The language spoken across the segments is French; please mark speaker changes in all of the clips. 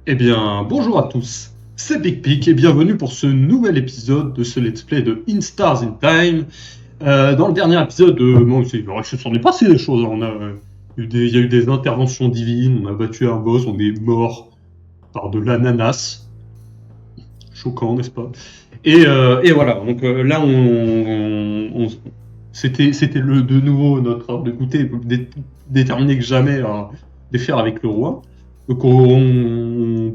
Speaker 1: Eh bien, bonjour à tous, c'est BigPic et bienvenue pour ce nouvel épisode de ce let's play de In Stars in Time. Dans le dernier épisode, bon, il se s'en est passé des choses. Il y a eu des interventions divines, on a battu un boss, on est mort par de l'ananas. Choquant, n'est-ce pas? Et voilà, donc là, c'était de nouveau notre heure de goûter, déterminé que jamais à les faire avec le roi. Donc on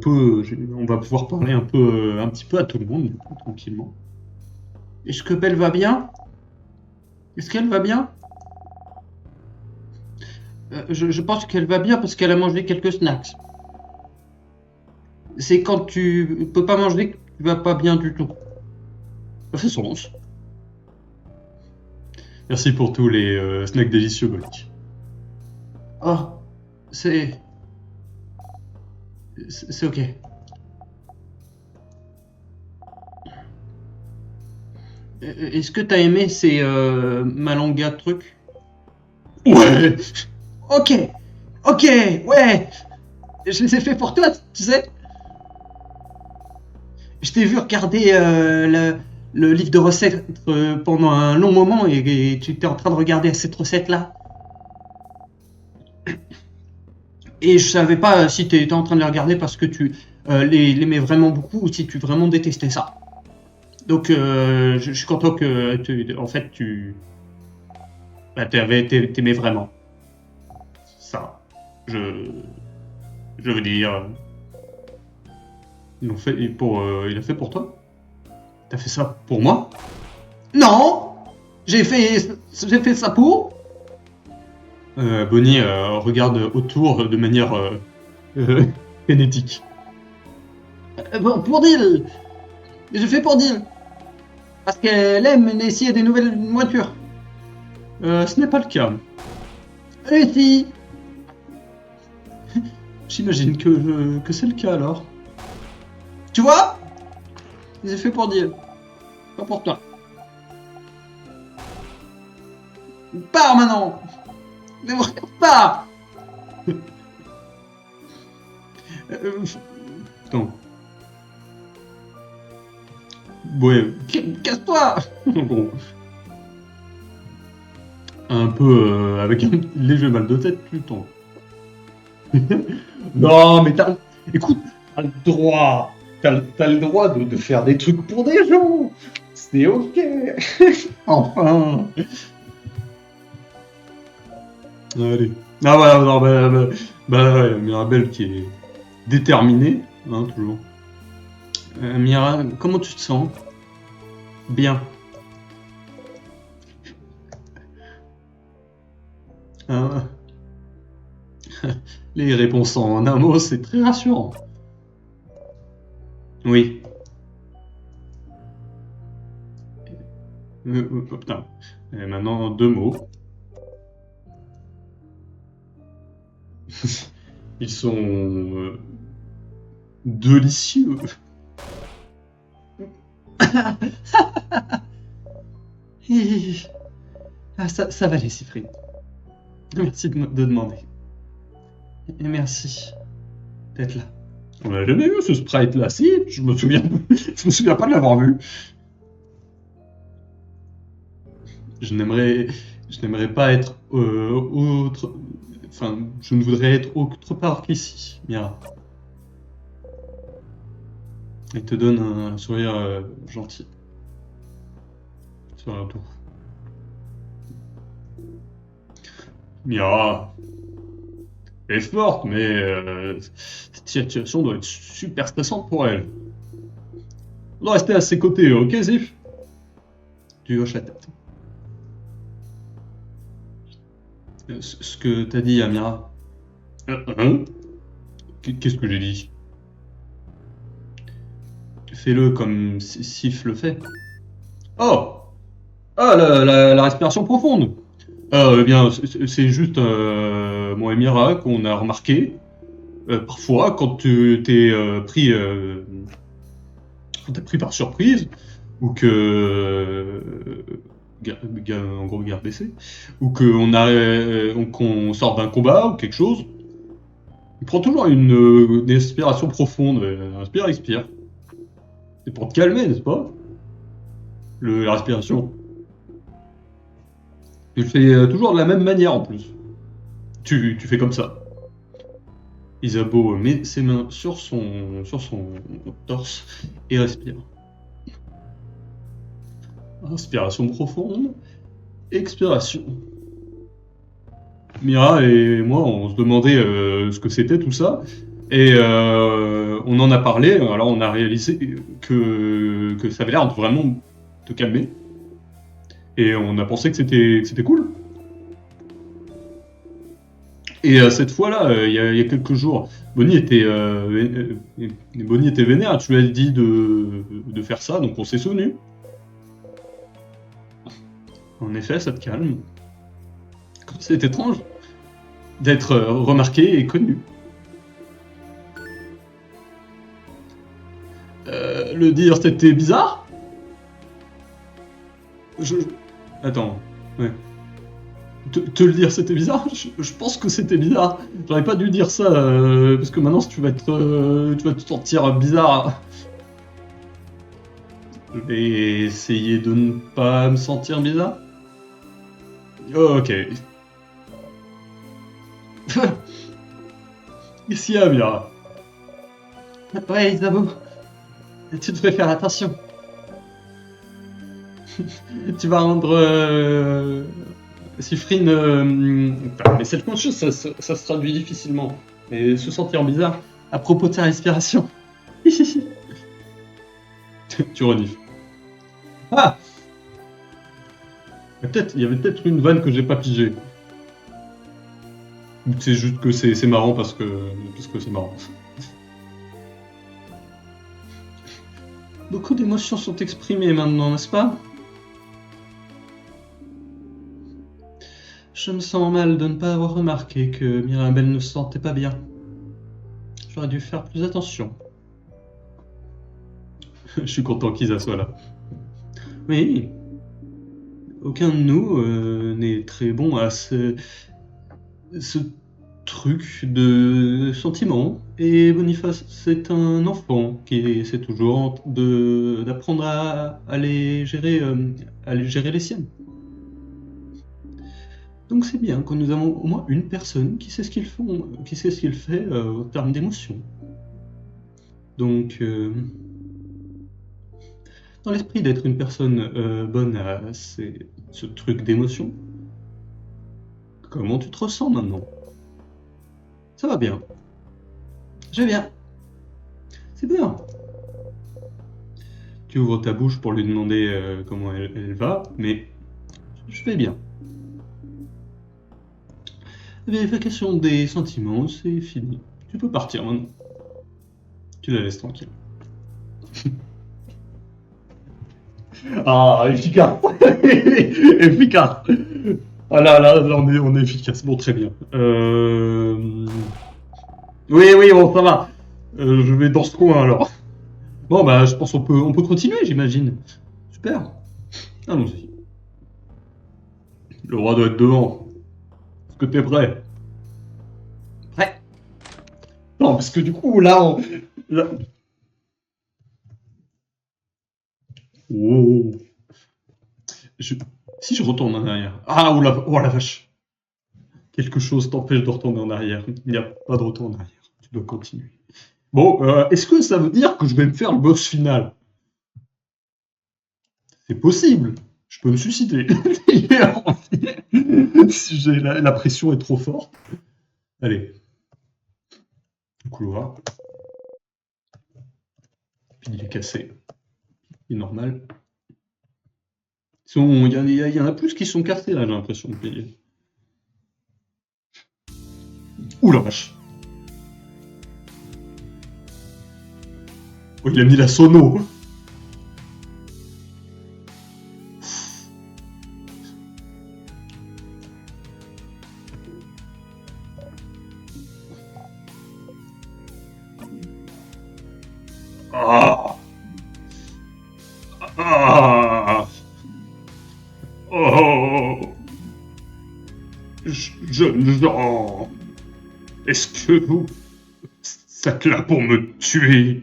Speaker 1: va pouvoir parler un petit peu à tout le monde, du coup, tranquillement. Est-ce que Belle va bien? Est-ce qu'elle va bien? Je pense qu'elle va bien parce qu'elle a mangé quelques snacks. C'est quand tu peux pas manger que tu vas pas bien du tout. Ça fait sens. Merci pour tous les snacks délicieux, Bolek. Oh, c'est c'est ok. Est-ce que t'as aimé ces Malanga trucs? Ouais. Ok, ok, ouais. Je les ai fait pour toi, tu sais. Je t'ai vu regarder le livre de recettes pendant un long moment et tu étais en train de regarder cette recette-là. Et je savais pas si tu étais en train de les regarder parce que tu l'aimais vraiment beaucoup ou si tu vraiment détestais ça. Donc je suis content que en fait t'aimais vraiment ça. Je, je veux dire, il a fait pour toi. T'as fait ça pour moi? Non, j'ai fait ça pour. Bonnie regarde autour de manière euh, frénétique. Bon, pour Dil, j'ai fait pour Dil parce qu'elle aime essayer des nouvelles voitures. Ce n'est pas le cas. Et si, j'imagine que c'est le cas alors. Tu vois? J'ai fait pour Dil, pas pour toi. Pars maintenant. Ne me regarde pas. Euh, Attends. Ouais, casse-toi. Bon, un peu avec un léger mal de tête tout le temps. Non, mais écoute, t'as le droit. T'as le droit de faire des trucs pour des gens. C'est ok. Enfin. Allez. Ah voilà, non, ouais, Mirabelle qui est déterminée, hein, toujours. Mira, comment tu te sens? Bien. Hein. Les réponses en un mot, c'est très rassurant. Oui. Oh, putain. Et maintenant, deux mots. Ils sont délicieux. Ah, ça va aller, Siegfried. Merci de demander. Et merci d'être là. On l'a jamais vu ce sprite là, si je me souviens pas de l'avoir vu. Je n'aimerais, je n'aimerais pas être autre, enfin, je ne voudrais être autre part qu'ici, Mira. Elle te donne un sourire gentil sur la tour. Mira, elle est forte, mais cette situation doit être super stressante pour elle. On doit rester à ses côtés, ok, Zif? Tu hoches la tête. Ce que t'as dit, Amira. Hein? Qu'est-ce que j'ai dit? Fais-le comme Sif le fait. Oh! Ah, la respiration profonde! Eh bien, c'est juste, moi et Mira, qu'on a remarqué, parfois, quand t'es pris par surprise, ou que, en gros, garde baissée, ou qu'on sort d'un combat, ou quelque chose, Prends toujours une inspiration profonde. Inspire, expire. C'est pour te calmer, n'est-ce pas? La respiration. Tu le fais toujours de la même manière en plus. Tu fais comme ça. Isabeau met ses mains sur son torse et respire. Inspiration profonde, expiration. Mira et moi, on se demandait ce que c'était tout ça, et on en a parlé, alors on a réalisé que ça avait l'air de vraiment te calmer, et on a pensé que c'était cool. Et cette fois-là, il y a quelques jours, Bonnie était vénère, tu lui as dit de faire ça, donc on s'est souvenu. En effet, ça te calme. C'est étrange d'être remarqué et connu. Le dire, c'était bizarre. Attends, ouais. Te le dire, c'était bizarre. Je pense que c'était bizarre. J'aurais pas dû dire ça parce que maintenant, tu vas te sentir bizarre. Je vais essayer de ne pas me sentir bizarre. Ok. Qu'est-ce qu'il y a, Mira? Ouais, Isabeau. Tu devrais faire attention. Tu vas rendre Sifrine. Mais cette conscience, ça se traduit difficilement. Mais se sentir bizarre à propos de sa respiration. Tu reniffes. Ah, il y avait peut-être une vanne que j'ai pas pigée. Ou c'est juste que c'est marrant parce que c'est marrant. Beaucoup d'émotions sont exprimées maintenant, n'est-ce pas? Je me sens mal de ne pas avoir remarqué que Mirabelle ne se sentait pas bien. J'aurais dû faire plus attention. Je suis content qu'Isa soit là. Oui, aucun de nous n'est très bon à ce truc de sentiment. Et Boniface, c'est un enfant qui essaie toujours d'apprendre à les gérer, les siennes. Donc c'est bien que nous avons au moins une personne qui sait ce qu'il fait en termes d'émotion. Donc, dans l'esprit d'être une personne bonne à ce truc d'émotion, comment tu te ressens maintenant? Ça va bien. Je vais bien. C'est bien. Tu ouvres ta bouche pour lui demander comment elle va, mais je vais bien. La vérification des sentiments, c'est fini. Tu peux partir maintenant. Tu la laisses tranquille. Ah, efficace. Efficace. Ah là, on est efficace. Bon, très bien. Oui, bon, ça va. Je vais dans ce coin alors. Bon, bah, je pense qu'on peut continuer, j'imagine. Super. Allons-y. Le roi doit être devant. Est-ce que t'es prêt? Prêt. Non, parce que du coup, là... Oh. Si je retourne en arrière... Ah, oh la vache. Quelque chose t'empêche de retourner en arrière. Il n'y a pas de retour en arrière. Tu dois continuer. Bon, est-ce que ça veut dire que je vais me faire le boss final? C'est possible. Je peux me suicider. Si la pression est trop forte. Allez. Le couloir. Puis il est cassé. Il est normal. Il y en a plus qui sont cassés là, j'ai l'impression. Ouh la vache. Oh, il a mis la sono. Ah. Ah. Oh. Jeunes gens, est-ce que vous êtes là pour me tuer.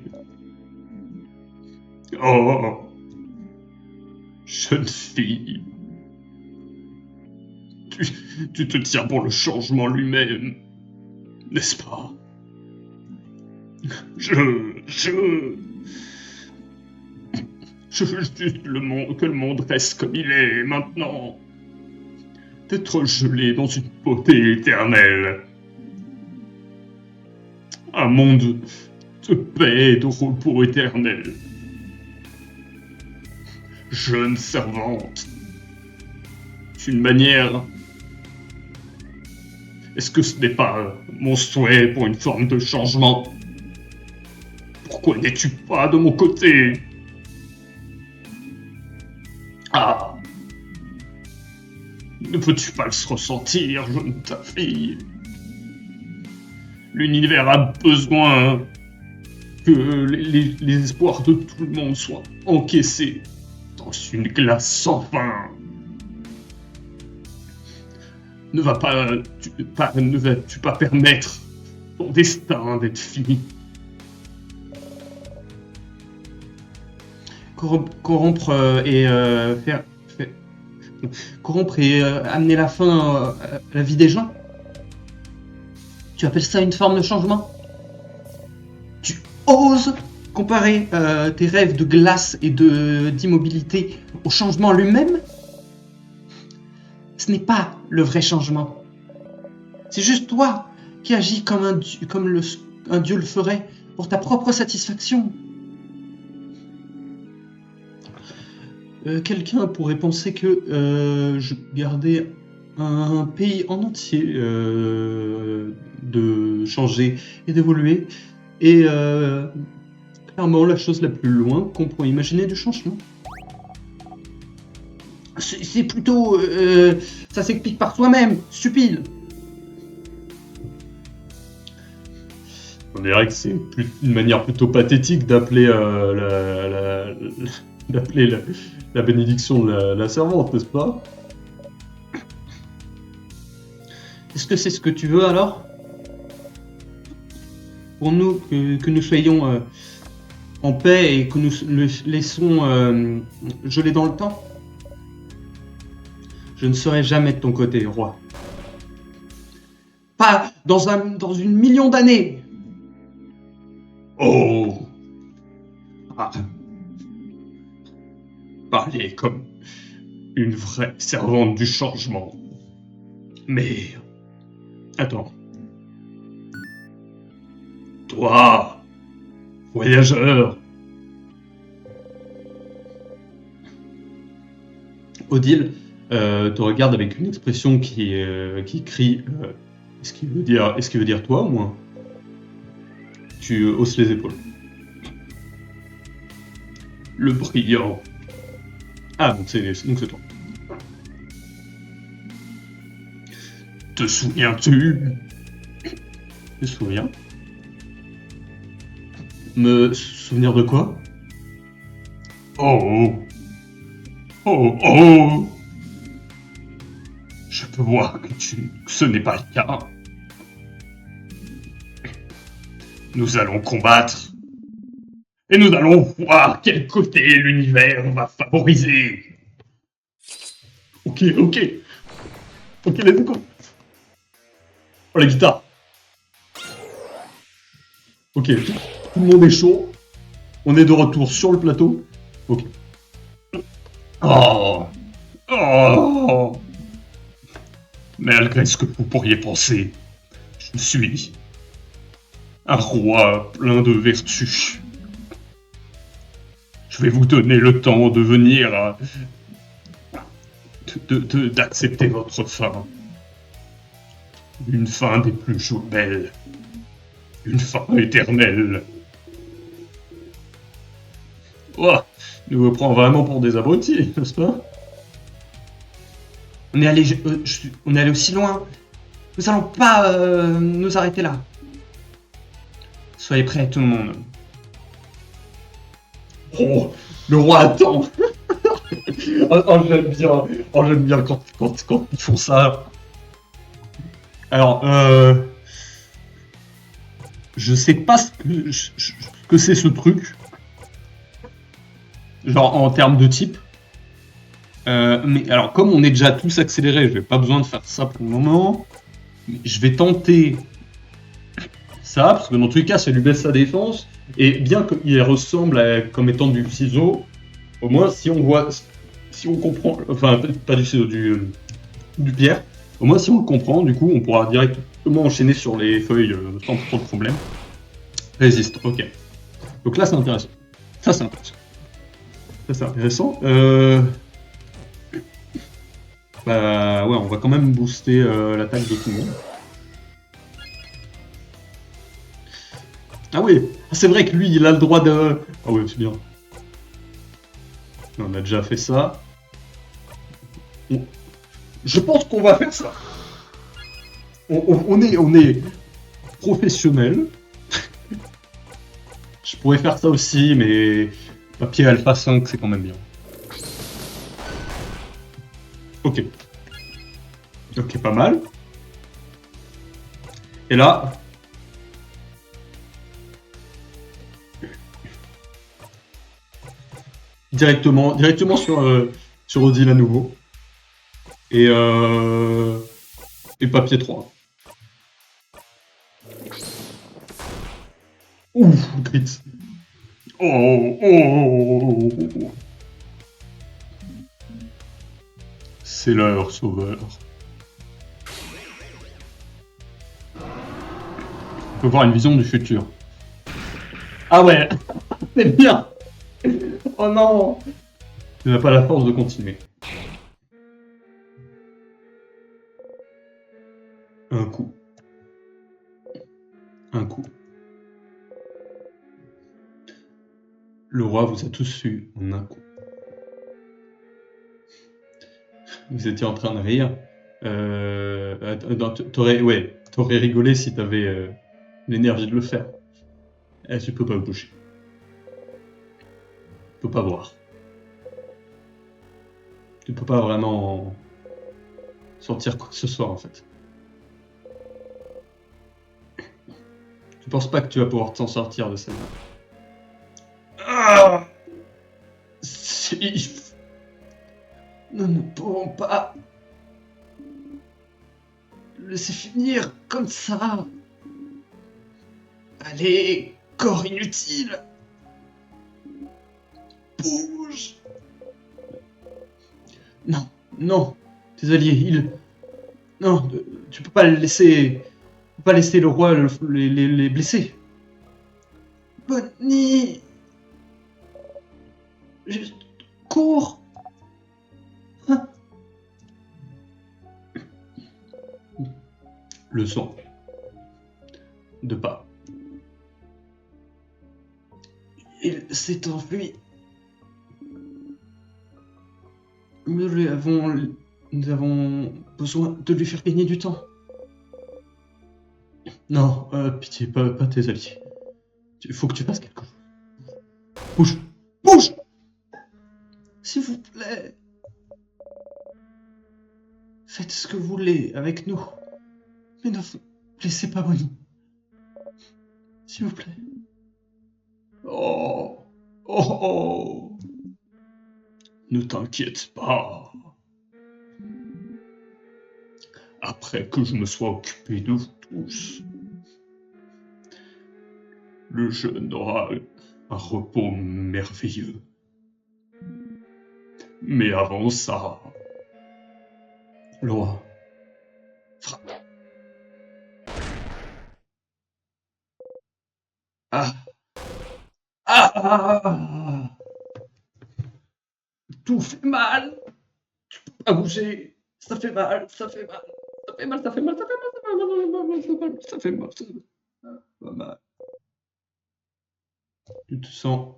Speaker 1: Oh, jeune fille, tu te tiens pour le changement lui-même, n'est-ce pas? Je veux juste que le monde reste comme il est maintenant. D'être gelé dans une beauté éternelle. Un monde de paix et de repos éternel. Jeune servante, c'est une manière. Est-ce que ce n'est pas mon souhait pour une forme de changement? Pourquoi n'es-tu pas de mon côté? Ah! Ne peux-tu pas le ressentir, jeune ta fille? L'univers a besoin que les espoirs de tout le monde soient encaissés dans une glace sans fin. Ne vas-tu pas permettre ton destin d'être fini?
Speaker 2: Corrompre et amener la fin à la vie des gens? Tu appelles ça une forme de changement? Tu oses comparer tes rêves de glace et d'immobilité au changement lui-même? Ce n'est pas le vrai changement. C'est juste toi qui agis comme un dieu le ferait pour ta propre satisfaction. Quelqu'un pourrait penser que je gardais un pays en entier de changer et d'évoluer. Et clairement, la chose la plus loin qu'on pourrait imaginer du changement. C'est plutôt... ça s'explique par soi-même, stupide.
Speaker 1: On dirait que c'est une manière plutôt pathétique d'appeler la bénédiction de la servante, n'est-ce pas?
Speaker 2: Est-ce que c'est ce que tu veux alors? Pour nous, que nous soyons en paix et que nous le laissons geler dans le temps? Je ne serai jamais de ton côté, roi. Pas dans une million d'années.
Speaker 1: Oh! Ah. Parler comme une vraie servante du changement. Mais... Attends. Toi, voyageur. Odile te regarde avec une expression qui crie est-ce qu'il veut dire toi ou moi? Tu hausses les épaules. Le brillant. Ah, donc c'est toi. Te souviens-tu? Me souviens? Me souvenir de quoi? Oh! Oh! Oh! Je peux voir que ce n'est pas le cas. Nous allons combattre. Et nous allons voir quel côté l'univers va favoriser. Ok, let's go. Oh, la guitare. Ok, tout le monde est chaud. On est de retour sur le plateau. Ok. Oh. Malgré ce que vous pourriez penser, je suis un roi plein de vertus. Je vais vous donner le temps de venir, d'accepter votre fin. Une fin des plus belles. Une fin éternelle. Oh, nous vous prend vraiment pour des abrutis, n'est-ce pas?
Speaker 2: On est allé aussi loin. Nous allons pas nous arrêter là. Soyez prêts, tout le monde.
Speaker 1: Oh, le roi attend. J'aime bien quand ils font ça. Alors, Je sais pas ce que c'est ce truc. Genre en termes de type. Mais alors, comme on est déjà tous accélérés, je n'ai pas besoin de faire ça pour le moment. Mais je vais tenter ça, parce que dans tous les cas, ça lui baisse sa défense. Et bien qu'il ressemble comme étant du ciseau, au moins, si on voit, si on comprend, enfin, pas du ciseau, du pierre, au moins, si on le comprend, du coup, on pourra directement enchaîner sur les feuilles sans trop de problème. Résiste, ok. Donc là, c'est intéressant. Ça, c'est intéressant. Ça, c'est intéressant. Bah ouais, on va quand même booster l'attaque de tout le monde. Ah oui, c'est vrai que lui, il a le droit de... Ah oui, c'est bien. On a déjà fait ça. Je pense qu'on va faire ça. On est professionnel. Je pourrais faire ça aussi, mais papier alpha 5, c'est quand même bien. Ok. Ok, pas mal. Et là... Directement sur Odile à nouveau. Et papier 3. Ouh, crit. Oh. C'est leur sauveur. On peut voir une vision du futur. Ah ouais, c'est bien. Oh non. Tu n'as pas la force de continuer. Un coup. Le roi vous a tous eu en un coup. Vous étiez en train de rire. T'aurais rigolé si t'avais l'énergie de le faire. Eh, tu peux pas bouger. Tu peux pas voir. Tu peux pas vraiment sortir quoi que ce soit en fait. Tu penses pas que tu vas pouvoir t'en sortir de celle-là. Ah, nous ne pouvons pas le laisser finir comme ça. Allez, corps inutile. Bouge. Non, tes alliés, non, tu peux pas le laisser... Tu peux pas laisser le roi les blesser. Bonnie. Juste cours. Hein. Le sang. De pas. Il s'est enfui. Nous avons besoin de lui faire gagner du temps. Non, pitié, pas tes alliés. Il faut que tu fasses quelque chose. Bouge. S'il vous plaît. Faites ce que vous voulez avec nous. Mais ne laissez pas Bonnie. S'il vous plaît. Oh. Ne t'inquiète pas. Après que je me sois occupé de vous tous, le jeune aura un repos merveilleux. Mais avant ça, le roi frappe. Tout fait mal. Tu peux pas bouger. Ça fait mal. Ça fait mal. Pas mal. Tu te sens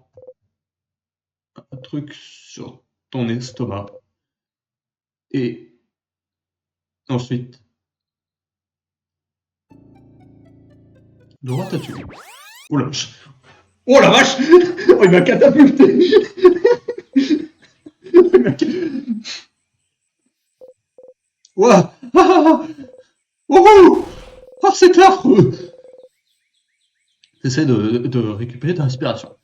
Speaker 1: un truc sur ton estomac. Et ensuite, le roi t'a tué. Oh la vache. Oh la vache. Oh, il m'a catapulté. Ouah. Oh, c'est affreux. T'essaies de récupérer ta respiration.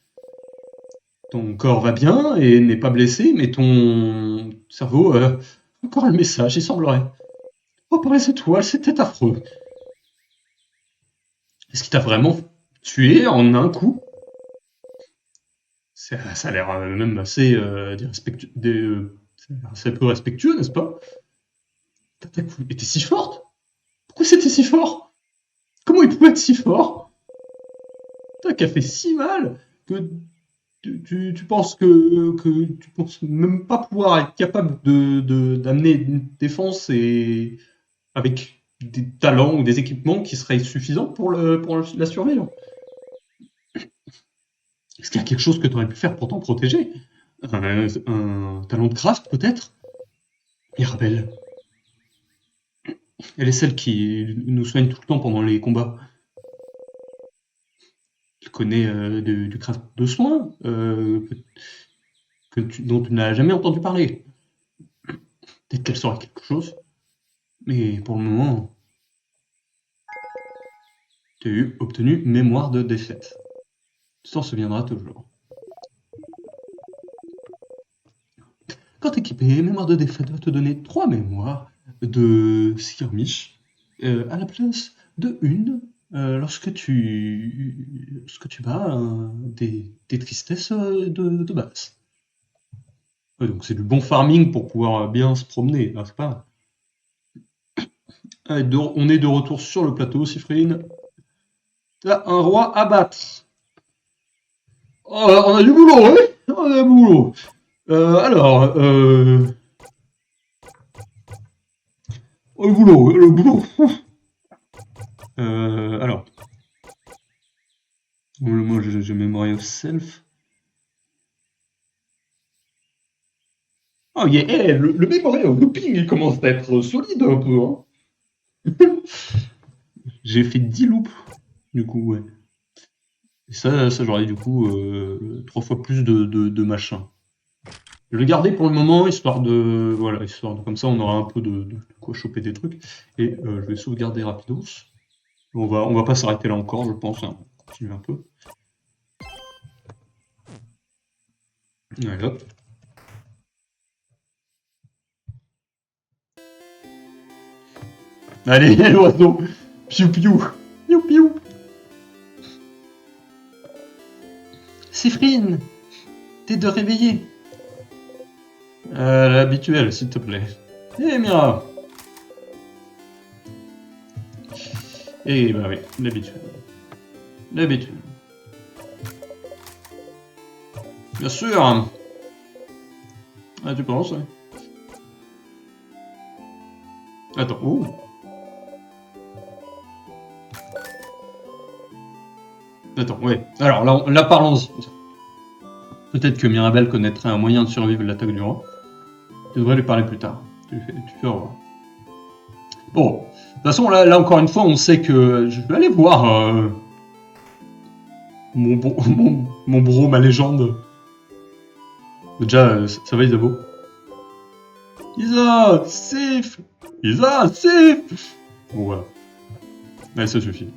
Speaker 1: Ton corps va bien et n'est pas blessé, mais ton cerveau encore le message, il semblerait. Oh, par les étoiles, c'était affreux. Est-ce qu'il t'a vraiment tué en un coup? Ça a l'air même assez, assez peu respectueux, n'est-ce pas? Ta coup était si forte? Pourquoi c'était si fort? Comment il pouvait être si fort? T'as qu'à fait si mal que tu penses que tu penses même pas pouvoir être capable d'amener une défense et avec des talents ou des équipements qui seraient suffisants pour la survivre. Est-ce qu'il y a quelque chose que tu aurais pu faire pour t'en protéger? Un talent de craft peut-être? Mirabelle, elle est celle qui nous soigne tout le temps pendant les combats. Elle connaît du craft de soins dont tu n'as jamais entendu parler. Peut-être qu'elle saurait quelque chose, mais pour le moment, tu as obtenu mémoire de défaite. Tu t'en souviendras toujours. Quand équipé, mémoire de défaite va te donner 3 mémoires de skirmish à la place de une lorsque tu bats des tristesses de base. Ouais, donc c'est du bon farming pour pouvoir bien se promener, n'est-ce pas? Allez, on est de retour sur le plateau, Sifrine. T'as un roi à battre. Oh, on a du boulot, oui. On a du boulot. Alors, oh, le boulot, le boulot. Alors, moi j'ai Memory of Self. Oh, yeah, le Memory of Looping, il commence à être solide un peu. Hein. J'ai fait 10 loops, du coup, ouais. Et ça j'aurais du coup 3 fois plus de machin. Je vais le garder pour le moment, histoire de. Voilà, histoire de. Comme ça, on aura un peu de quoi choper des trucs. Et je vais sauvegarder rapidos. On va pas s'arrêter là encore, je pense. Hein. On va continuer un peu. Allez, hop. Allez, l'oiseau. Piou piou. Piou piou. Séphine, t'es de réveiller. L'habituel, s'il te plaît. Eh, Mira. Eh bah oui, l'habituel. L'habituel. Bien sûr. Ah, tu penses, ouais. Attends, oh. Attends, ouais. Alors là parlons-y. Peut-être que Mirabelle connaîtrait un moyen de survivre l'attaque du roi. Tu devrais lui parler plus tard. Tu fais au revoir. Bon, de toute façon, là encore une fois, on sait que je vais aller voir mon bro, ma légende. Déjà, ça va, Isabeau? Isa, Sif! Isa, Sif! Bon, voilà. Allez, ça suffit.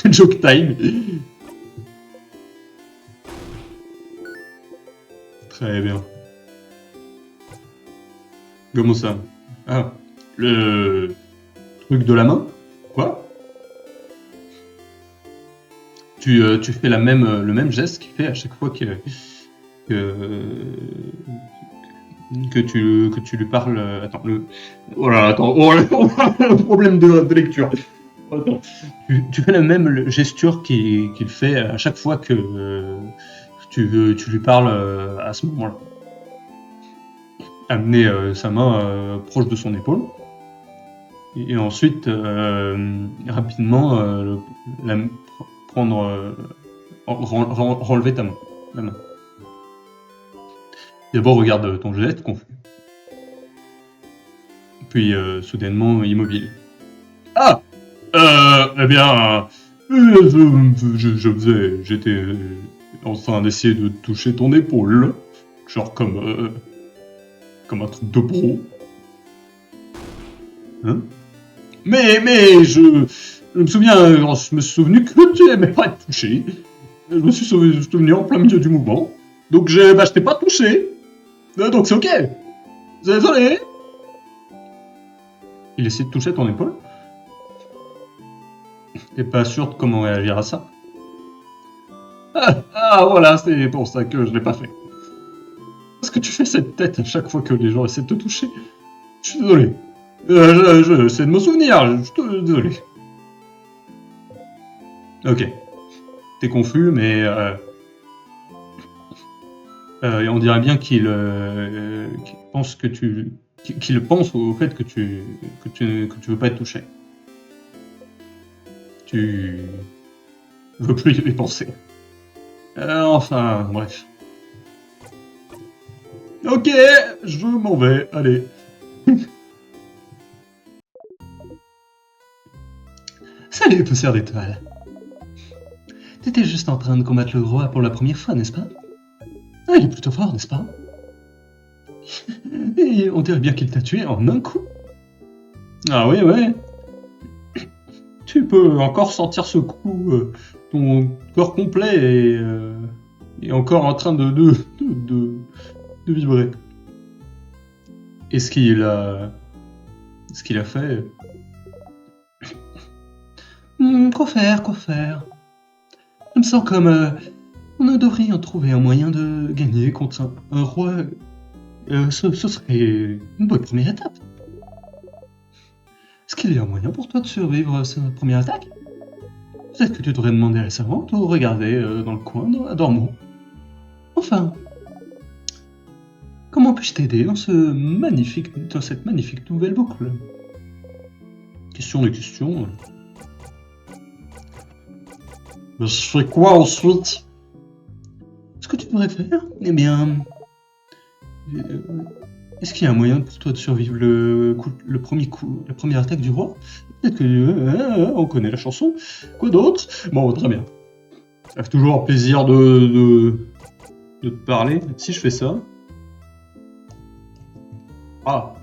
Speaker 1: Joke time. Très bien. Comment ça? Ah, le truc de la main? Quoi? Tu fais le même geste qu'il fait à chaque fois que tu lui parles. Attends, voilà, attends, oh, le problème de lecture. Attends. Tu fais la même gesture qu'il fait à chaque fois que tu lui parles à ce moment-là. Amener sa main proche de son épaule. Et ensuite, rapidement, prendre. Relever ta main. La main. D'abord, regarde ton geste, confus. Puis, soudainement, immobile. Ah! Eh bien, j'étais en train d'essayer de toucher ton épaule, genre comme un truc de pro. Hein? Mais je me souviens, je me suis souvenu que tu aimais pas être touché. Je me suis souvenu en plein milieu du mouvement. Donc je t'ai pas touché. Donc c'est ok. Désolé. Il essaie de toucher ton épaule. T'es pas sûr de comment réagir à ça. Voilà, c'est pour ça que je l'ai pas fait. Parce que tu fais cette tête à chaque fois que les gens essaient de te toucher. Je suis désolé. J'essaie de me souvenir. Je suis désolé. Ok. T'es confus, mais on dirait bien qu'il pense que qu'il pense au fait que tu veux pas être touché. Tu veux plus y penser. Enfin, bref. Ok, je m'en vais, allez. Salut, poussière d'étoiles. T'étais juste en train de combattre le roi pour la première fois, n'est-ce pas? Ah, il est plutôt fort, n'est-ce pas? Et on dirait bien qu'il t'a tué en un coup. Ah oui, ouais. Tu peux encore sentir ce coup, ton corps complet est encore en train de vibrer. Et ce qu'il a fait... Quoi faire? Je me sens comme... on devrait en trouver un moyen de gagner contre un roi. Ce serait une bonne première étape. Est-ce qu'il y a un moyen pour toi de survivre à cette première attaque? Peut-être que tu devrais demander à la servante ou regarder dans le coin à Dormo. Enfin, comment puis-je t'aider dans cette magnifique nouvelle boucle? Question de questions. Je fais quoi ensuite? Ce que tu devrais faire, eh bien... est-ce qu'il y a un moyen pour toi de survivre le premier coup, la première attaque du roi? Peut-être que on connaît la chanson. Quoi d'autre? Bon, très bien. Ça fait toujours plaisir de te parler. Si je fais ça... Ah,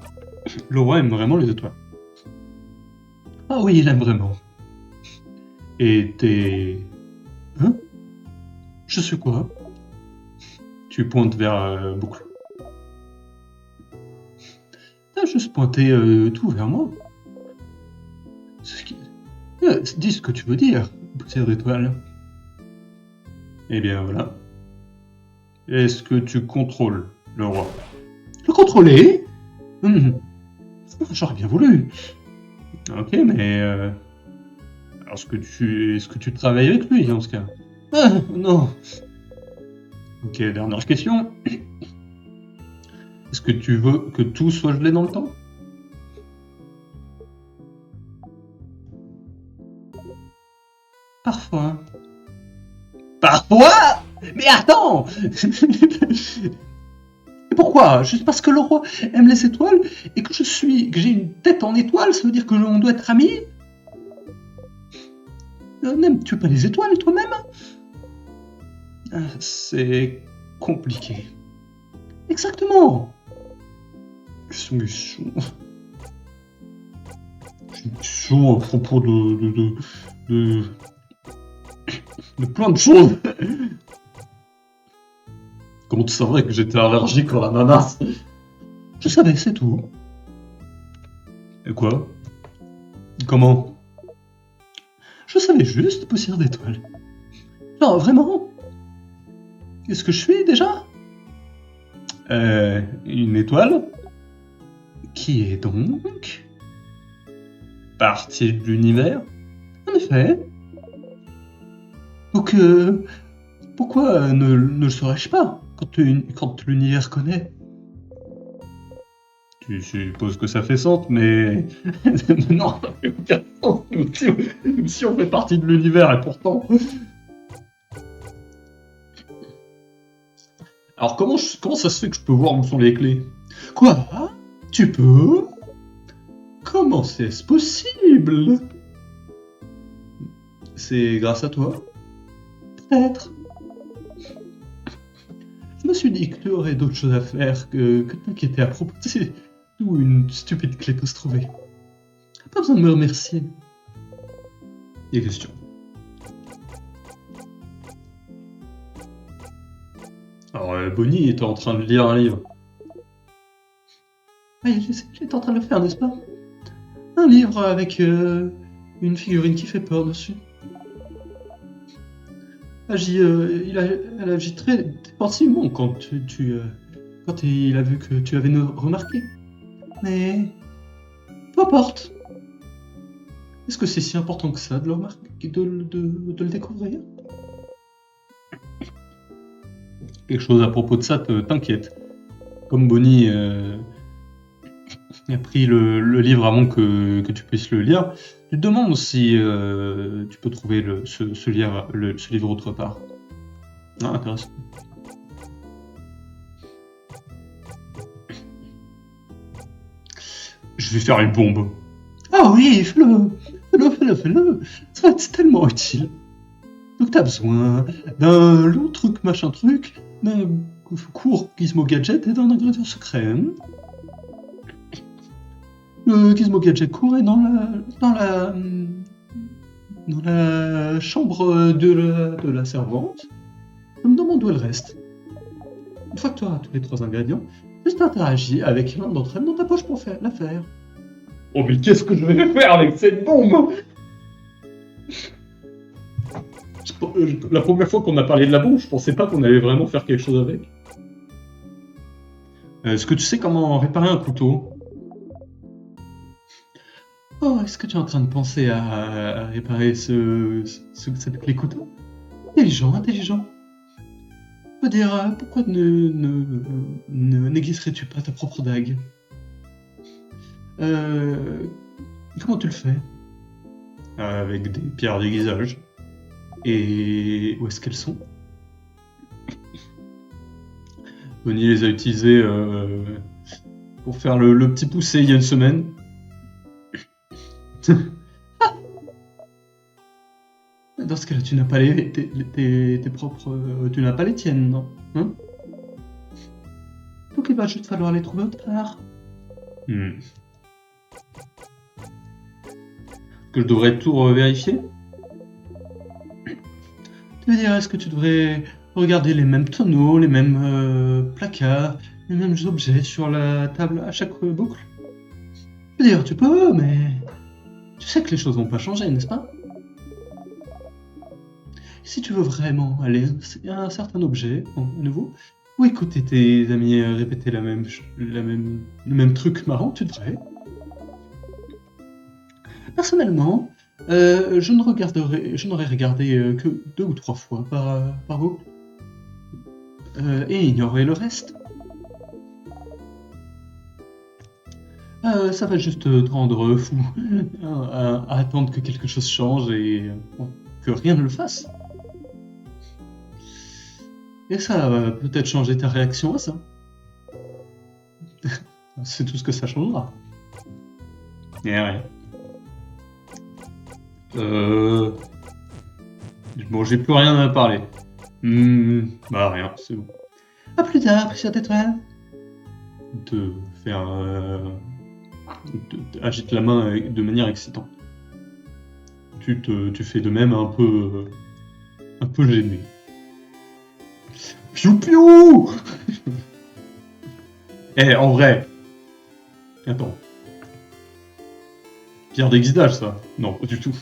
Speaker 1: le roi aime vraiment les étoiles. Ah oui, il aime vraiment. Et t'es... Hein? Je suis quoi? Tu pointes vers Boucle. T'as juste pointé tout vers moi. Dis ce que tu veux dire, poussière d'étoile. Eh bien voilà. Est-ce que tu contrôles le roi? Le contrôler? J'aurais bien voulu. Ok, mais... alors, est-ce que tu travailles avec lui, dans ce cas? Non. Ok, dernière question. Est-ce que tu veux que tout soit gelé dans le temps? Parfois. Parfois? Mais attends! Pourquoi? Juste parce que le roi aime les étoiles et que j'ai une tête en étoile, ça veut dire que l'on doit être amis? N'aimes-tu pas les étoiles toi-même? C'est compliqué. Exactement. Question. J'ai une question à propos de plein de choses. Comment tu savais que j'étais allergique à l'ananas? Je savais, c'est tout. Et quoi? Comment? Je savais juste, poussière d'étoile. Non, vraiment? Qu'est-ce que je suis déjà? Une étoile? Qui est donc partie de l'univers? En effet. Donc, pourquoi ne le saurais-je pas quand l'univers connaît? Tu supposes que ça fait sens, mais... non, ça fait aucun sens. Si on fait partie de l'univers, et pourtant... Alors, comment ça se fait que je peux voir où sont les clés? Quoi? Tu peux? Comment c'est possible? C'est grâce à toi? Peut-être. Je me suis dit que tu aurais d'autres choses à faire que t'inquiéter à propos de où une stupide clé peut se trouver.
Speaker 2: Pas besoin de me remercier.
Speaker 1: Des questions. Alors, Bonnie était en train de lire un livre.
Speaker 2: Oui, j'étais en train de le faire, n'est-ce pas? Un livre avec une figurine qui fait peur dessus. Elle agit très dépensivement quand quand il a vu que tu avais remarqué. Mais peu importe. Est-ce que c'est si important que ça de le remarquer, de le découvrir?
Speaker 1: Quelque chose à propos de ça t'inquiète. Comme Bonnie a pris le livre avant que tu puisses le lire, tu te demandes si tu peux trouver ce livre autre part. Ah, intéressant. Je vais faire une bombe.
Speaker 2: Ah oui, fais-le. Ça va être tellement utile. Donc t'as besoin d'un long truc, machin truc, d'un court gizmo gadget et d'un ingrédient secret. Hein. Le gizmo gadget court est dans la chambre de la servante. Je me demande où elle reste. Une fois que tu auras tous les 3 ingrédients, juste interagis avec l'un d'entre elles dans ta poche pour la faire.
Speaker 1: Oh mais qu'est-ce que je vais faire avec cette bombe? La première fois qu'on a parlé de la bombe, je pensais pas qu'on allait vraiment faire quelque chose avec. Est-ce que tu sais comment réparer un couteau?
Speaker 2: Oh, est-ce que tu es en train de penser à réparer cette clé couteau? Intelligent. Je veux dire, pourquoi n'aiguiserais-tu pas ta propre dague? Comment tu le fais?
Speaker 1: Avec des pierres d'aiguisage.
Speaker 2: Et où est-ce qu'elles sont?
Speaker 1: Bonnie les a utilisées pour faire le petit poussé il y a une semaine.
Speaker 2: Dans ce cas-là, tu n'as pas tes propres... tu n'as pas les tiennes, non? Hein? Donc il va juste falloir les trouver autre part.
Speaker 1: Que je devrais tout vérifier?
Speaker 2: Tu veux dire, est-ce que tu devrais regarder les mêmes tonneaux, les mêmes placards, les mêmes objets sur la table à chaque boucle? Je veux dire, tu peux, mais... Tu sais que les choses vont pas changer, n'est-ce pas? Si tu veux vraiment aller à un certain objet, à nouveau, ou écouter tes amis répéter le même truc marrant, tu devrais. Personnellement, je n'aurais regardé que 2 ou 3 fois par boucle. Et ignorer le reste. Ça va juste te rendre fou à attendre que quelque chose change et que rien ne le fasse. Et ça va peut-être changer ta réaction à ça. C'est tout ce que ça changera.
Speaker 1: Et rien. Bon, j'ai plus rien à parler. Bah rien, c'est bon.
Speaker 2: À plus tard, précieuse étoile.
Speaker 1: De faire... agite la main de manière excitante. Tu fais de même un peu gêné. Piou piou. En vrai. Attends. Pierre d'aiguisage, ça? Non, pas du tout. De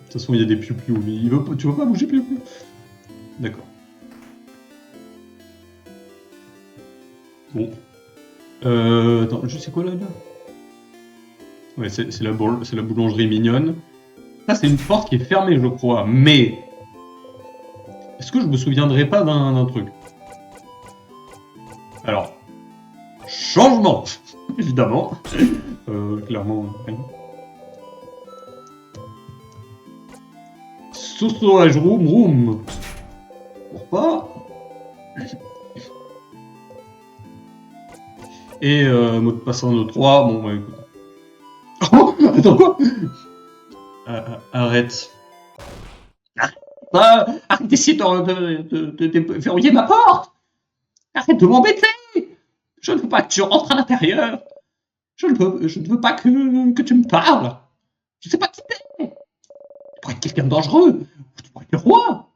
Speaker 1: toute façon, il y a des piou piou, mais tu vas pas bouger piou piou. D'accord. Bon. Attends, je sais quoi là? Ouais, c'est la boulangerie mignonne. Ça, c'est une porte qui est fermée, je crois. Mais est-ce que je me souviendrai pas d'un truc? Alors, changement, évidemment. Clairement. Sausage room. Pour pas. Et mot de passe en 3, bon bah écoute. Oh, attends quoi?
Speaker 2: Arrête.
Speaker 3: Arrête d'essayer de verrouiller ma porte. Arrête de m'embêter. Je ne veux pas que tu rentres à l'intérieur. Je ne veux pas que tu me parles. Je ne sais pas qui t'es. Tu pourrais être quelqu'un de dangereux. Tu pourrais être le roi.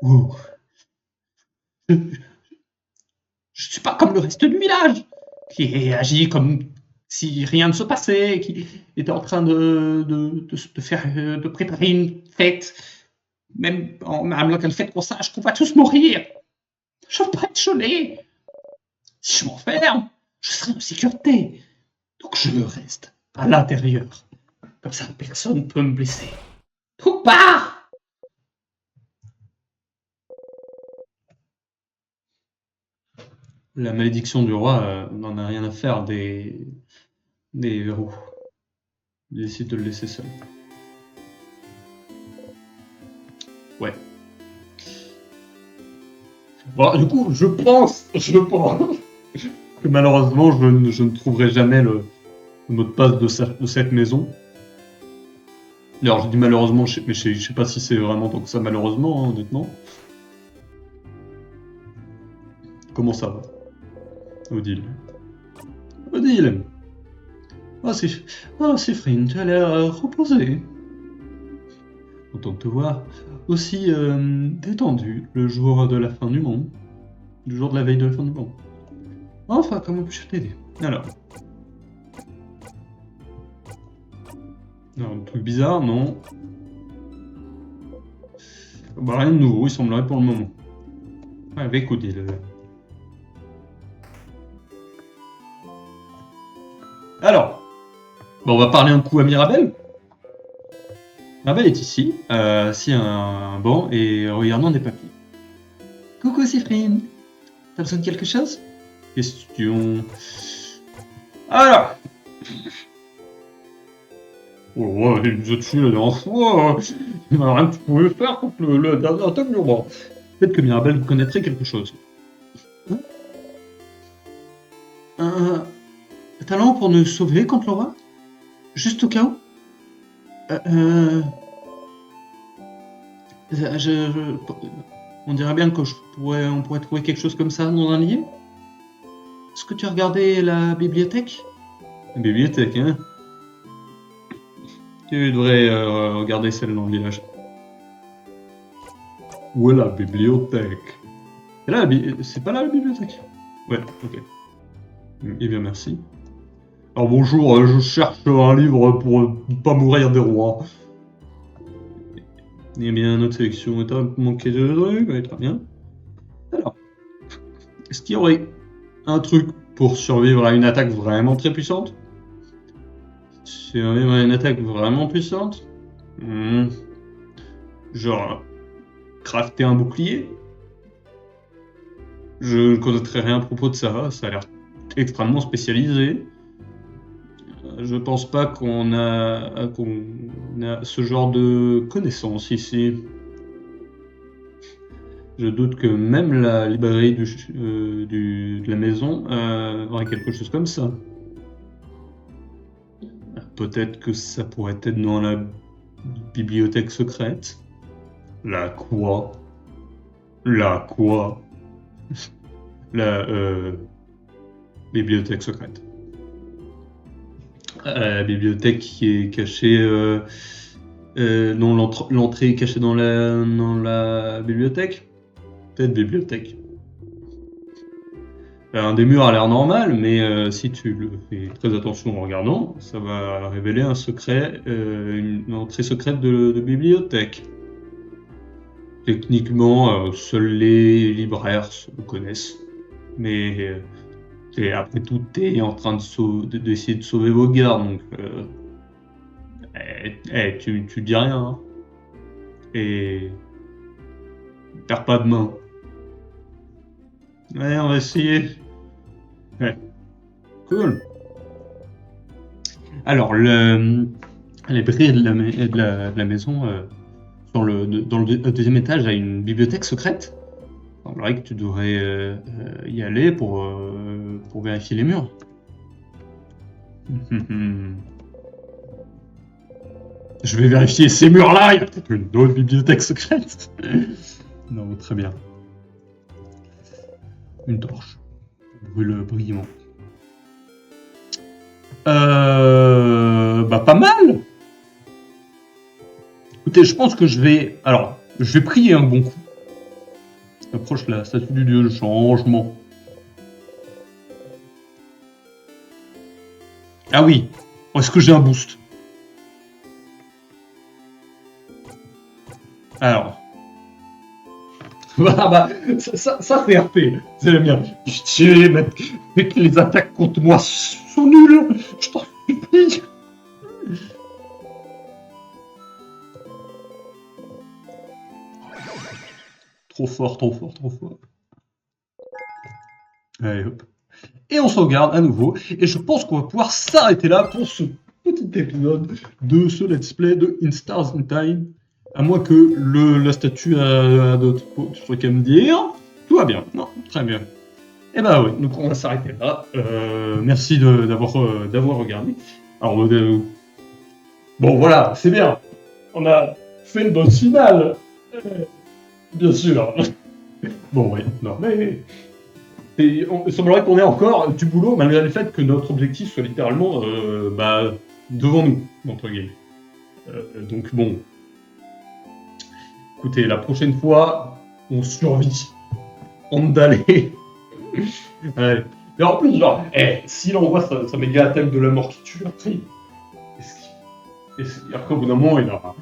Speaker 3: Ou je ne suis pas comme le reste du village, qui agit comme si rien ne se passait, qui était en train de préparer une fête, même en amenant le fait qu'on sache qu'on va tous mourir. Je veux pas être gelé. Si je m'enferme, je serai en sécurité. Donc je reste à l'intérieur. Comme ça, personne ne peut me blesser. Donc pars.
Speaker 1: La malédiction du roi n'en a rien à faire des verrous. Il décide de le laisser seul. Ouais. Bon, du coup, je pense que malheureusement, je ne trouverai jamais le mot de passe de cette maison. Alors, je dis malheureusement, mais je sais pas si c'est vraiment tant que ça, malheureusement, hein, honnêtement. Comment ça va, Odile? Odile! Ah, Séphine, tu as l'air reposée. Content de te voir. Aussi détendu le jour de la fin du monde. Le jour de la veille de la fin du monde. Enfin, comment puis-je t'aider? Alors, un truc bizarre, non? Bah, rien de nouveau, il semblerait pour le moment. Avec Odile. Alors, on va parler un coup à Mirabelle. Mirabelle est ici, assis à un banc et regardant des papiers.
Speaker 2: Coucou Séphine, t'as besoin de quelque chose?
Speaker 1: Question. Alors. Oh ouais, il nous a tué la dernière fois. Il n'y a rien que tu pouvais faire contre la dernière attaque du roi. Peut-être que Mirabelle connaîtrait quelque chose.
Speaker 2: Un talent pour nous sauver contre le roi? Juste au cas où? On dirait bien que on pourrait trouver quelque chose comme ça dans un livre. Est-ce que tu as regardé la bibliothèque?
Speaker 1: La bibliothèque, hein? Tu devrais regarder celle dans le village. Où est la bibliothèque? C'est pas là la bibliothèque? Ouais, ok. Eh bien, merci. Alors bonjour, je cherche un livre pour ne pas mourir des rois. Eh bien, notre sélection est un peu manquée de trucs, ouais, très bien. Alors, est-ce qu'il y aurait un truc pour survivre à une attaque vraiment très puissante? Survivre à une attaque vraiment puissante? Genre, crafter un bouclier? Je ne connaîtrais rien à propos de ça, ça a l'air extrêmement spécialisé. Je pense pas qu'on a ce genre de connaissances ici. Je doute que même la librairie de la maison aurait quelque chose comme ça. Peut-être que ça pourrait être dans la bibliothèque secrète. La quoi? La quoi? La bibliothèque secrète. La bibliothèque qui est cachée... non, l'entrée est cachée dans la bibliothèque. Peut-être bibliothèque. Un des murs a l'air normal, mais si tu le fais très attention en regardant, ça va révéler un secret, une entrée secrète de bibliothèque. Techniquement, seuls les libraires le connaissent. Mais après tout, t'es en train d'essayer de sauver vos gardes, donc tu dis rien. Hein. Et perds pas de main. Ouais, on va essayer. Ouais. Cool. Alors, la librairie de la maison, dans le deuxième étage, a une bibliothèque secrète. Il semblerait que tu devrais y aller pour vérifier les murs. Je vais vérifier ces murs-là, il y a peut-être une autre bibliothèque secrète. Non, très bien. Une torche. Brûle brillamment. Bah, pas mal. Écoutez, je pense que je vais prier un bon coup. Approche la statue du dieu de changement. Ah oui. Est-ce que j'ai un boost? Alors. Ah bah, ça c'est RP. C'est le mien. Pitié, mais que les attaques contre moi sont nulles. Je t'en supplie. Trop fort, trop fort, trop fort. Allez, hop. Et on sauvegarde à nouveau. Et je pense qu'on va pouvoir s'arrêter là pour ce petit épisode de ce let's play de In Stars in Time. À moins que la statue a d'autres trucs à me dire. Tout va bien. Non, très bien. Et bah oui, donc on va s'arrêter là. Merci d'avoir regardé. Alors, bon voilà, c'est bien. On a fait une bonne finale. Bien sûr. Bon, ouais, non, mais... il semblerait qu'on ait encore du boulot, malgré le fait que notre objectif soit littéralement devant nous, entre guillemets. Donc bon... Écoutez, la prochaine fois, on survit. On d'aller. Ouais. Mais en plus, genre, s'il envoie sa méga attaque de la mort qui tue, après, après au bout d'un moment, il n'aura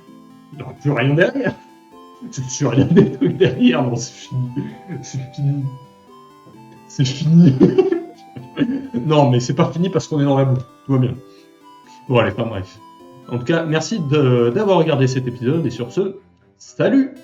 Speaker 1: plus rien derrière. C'est sûr, il y a des trucs derrière. Non, c'est fini. C'est fini. C'est fini. Non, mais c'est pas fini parce qu'on est dans la boue. Tout va bien. Bon, allez, pas bref. En tout cas, merci d'avoir regardé cet épisode et sur ce, salut!